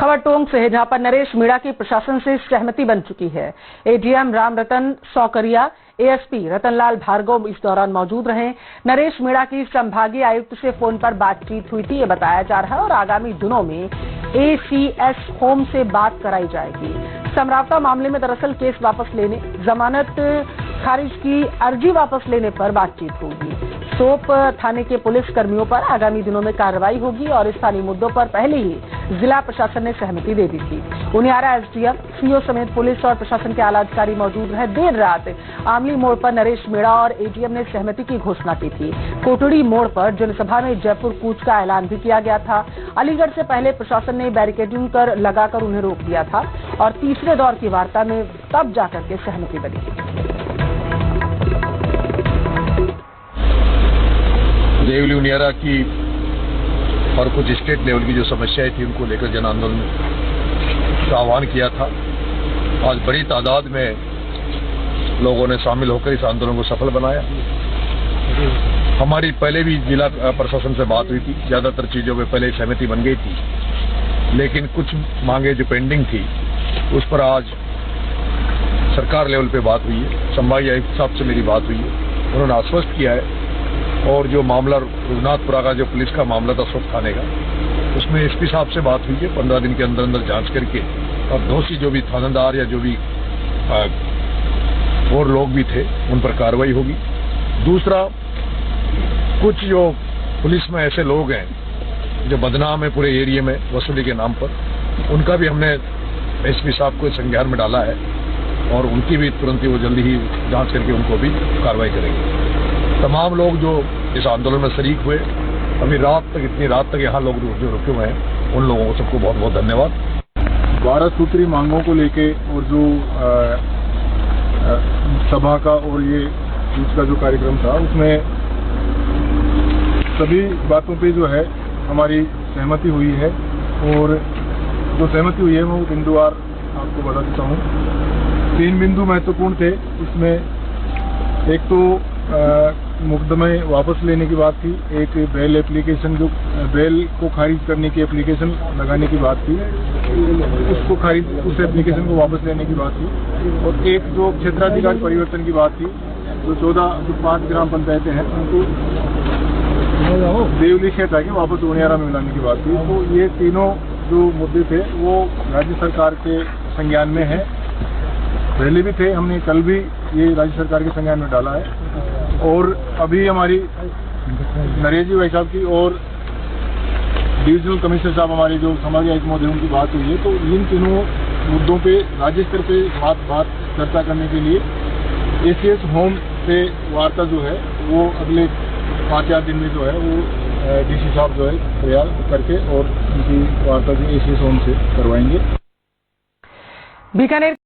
खबर टोंक से है, जहां पर नरेश मीणा की प्रशासन से सहमति बन चुकी है। एडीएम राम रतन सौकरिया, एएसपी रतनलाल भार्गव इस दौरान मौजूद रहे। नरेश मीणा की संभागीय आयुक्त से फोन पर बातचीत हुई थी, ये बताया जा रहा है, और आगामी दिनों में एसीएस होम से बात कराई जाएगी। समरावता मामले में दरअसल केस वापस लेने, जमानत खारिज की अर्जी वापस लेने पर बातचीत होगी। सोप थाने के पुलिस कर्मियों पर आगामी दिनों में कार्रवाई होगी और स्थानीय मुद्दों पर पहले ही जिला प्रशासन ने सहमति दे दी थी। उनियारा एसडीएम, सीओ समेत पुलिस और प्रशासन के आला अधिकारी मौजूद रहे। देर रात आमली मोड़ पर नरेश मीणा और एडीएम ने सहमति की घोषणा की थी। कोटड़ी मोड़ पर जनसभा में जयपुर कूच का ऐलान भी किया गया था। अलीगढ़ से पहले प्रशासन ने बैरिकेडिंग कर लगाकर उन्हें रोक दिया था और तीसरे दौर की वार्ता में तब जाकर के सहमति बनी। देवली उनियारा की और कुछ स्टेट लेवल की जो समस्याएं थी, उनको लेकर जन आंदोलन का आह्वान किया था। आज बड़ी तादाद में लोगों ने शामिल होकर इस आंदोलन को सफल बनाया। हमारी पहले भी जिला प्रशासन से बात हुई थी, ज्यादातर चीजों में पहले सहमति बन गई थी, लेकिन कुछ मांगे जो पेंडिंग थी उस पर आज सरकार लेवल पे बात हुई है। संभागीय आयुक्त साहब से मेरी बात हुई है, उन्होंने आश्वस्त किया है। और जो मामला रघुनाथपुरा का जो पुलिस का मामला था सोप थाने का, उसमें एसपी साहब से बात हुई है। 15 दिन के अंदर अंदर जांच करके और दोषी जो भी थानेदार या जो भी और लोग भी थे उन पर कार्रवाई होगी। दूसरा, कुछ जो पुलिस में ऐसे लोग हैं जो बदनाम है पूरे एरिया में वसूली के नाम पर, उनका भी हमने एसपी साहब को संज्ञान में डाला है और उनकी भी तुरंत ही वो जल्दी ही जांच करके उनको भी कार्रवाई करेंगे। तमाम लोग जो इस आंदोलन में शरीक हुए, अभी रात तक, इतनी रात तक यहाँ लोग जो रुके हुए हैं, उन लोगों को सबको बहुत बहुत धन्यवाद। 12 सूत्री मांगों को लेके और जो सभा का और ये दूसरा जो कार्यक्रम था, उसमें सभी बातों पे जो है हमारी सहमति हुई है। और जो सहमति हुई है वो बिंदुवार आपको बता देता हूँ। 3 बिंदु महत्वपूर्ण थे इसमें। एक तो मुकदमे वापस लेने की बात थी, एक बेल एप्लीकेशन, जो बेल को खारिज करने की एप्लीकेशन लगाने की बात थी, उसको खारिज, उस एप्लीकेशन को वापस लेने की बात थी। और एक जो क्षेत्राधिकार परिवर्तन की बात थी, जो 5 ग्राम पंचायतें हैं उनको देवली क्षेत्र के वापस उनियारा में मिलाने की बात थी। तो ये तीनों जो मुद्दे थे वो राज्य सरकार के संज्ञान में है। पहले भी थे, हमने कल भी ये राज्य सरकार के संज्ञान में डाला है। और अभी हमारी नरेश जी भाई साहब की और डिविजनल कमिश्नर साहब हमारे जो समाज आयुक्त महोदय, उनकी बात हुई है। तो इन तीनों मुद्दों पे राज्य स्तर पे बात चर्चा करने के लिए एसीएस होम से वार्ता जो है वो अगले 5-4 दिन में जो है वो डीसी साहब जो है तैयार करके और उनकी वार्ता जो एसीएस होम से करवाएंगे। बीकानेर